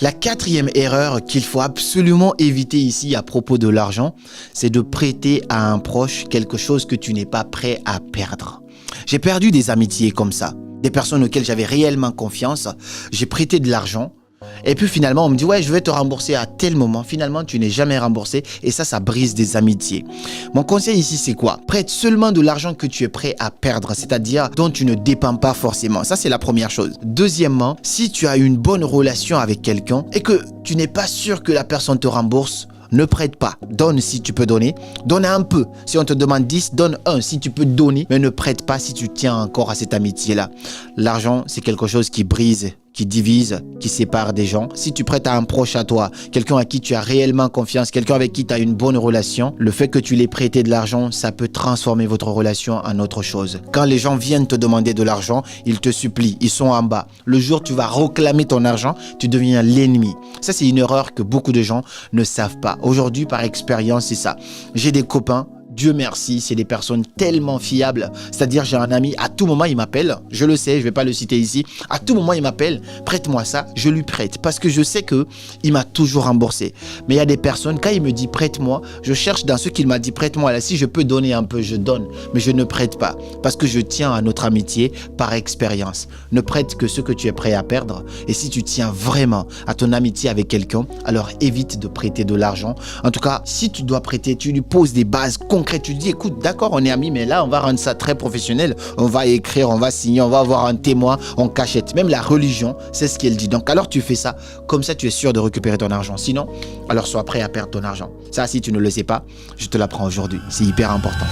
La quatrième erreur qu'il faut absolument éviter ici à propos de l'argent, c'est de prêter à un proche quelque chose que tu n'es pas prêt à perdre. J'ai perdu des amitiés comme ça, des personnes auxquelles j'avais réellement confiance. J'ai prêté de l'argent et puis finalement on me dit ouais, je vais te rembourser à tel moment. Finalement tu n'es jamais remboursé et ça brise des amitiés. Mon conseil ici c'est quoi? Prête seulement de l'argent que tu es prêt à perdre, c'est-à-dire dont tu ne dépends pas forcément. Ça c'est la première chose. Deuxièmement, si tu as une bonne relation avec quelqu'un et que tu n'es pas sûr que la personne te rembourse, ne prête pas. Donne si tu peux donner. Donne un peu. Si on te demande 10, donne 1 si tu peux donner. Mais ne prête pas si tu tiens encore à cette amitié-là. L'argent, c'est quelque chose qui brise, qui divise, qui sépare des gens. Si tu prêtes à un proche à toi, quelqu'un à qui tu as réellement confiance, quelqu'un avec qui tu as une bonne relation, le fait que tu l'aies prêté de l'argent, ça peut transformer votre relation en autre chose. Quand les gens viennent te demander de l'argent, ils te supplient, ils sont en bas. Le jour où tu vas réclamer ton argent, tu deviens l'ennemi. Ça, c'est une erreur que beaucoup de gens ne savent pas. Aujourd'hui, par expérience, c'est ça. J'ai des copains, Dieu merci, c'est des personnes tellement fiables. C'est-à-dire, j'ai un ami, à tout moment, il m'appelle. Je le sais, je ne vais pas le citer ici. À tout moment, il m'appelle. Prête-moi ça. Je lui prête parce que je sais qu'il m'a toujours remboursé. Mais il y a des personnes, quand il me dit prête-moi, je cherche dans ce qu'il m'a dit prête-moi. Là, si je peux donner un peu, je donne. Mais je ne prête pas parce que je tiens à notre amitié par expérience. Ne prête que ce que tu es prêt à perdre. Et si tu tiens vraiment à ton amitié avec quelqu'un, alors évite de prêter de l'argent. En tout cas, si tu dois prêter, tu lui poses des bases concrètes. Tu dis, écoute, d'accord, on est amis, mais là, on va rendre ça très professionnel. On va écrire, on va signer, on va avoir un témoin en cachette. Même la religion, c'est ce qu'elle dit. Donc, alors, tu fais ça. Comme ça, tu es sûr de récupérer ton argent. Sinon, alors sois prêt à perdre ton argent. Ça, si tu ne le sais pas, je te l'apprends aujourd'hui. C'est hyper important.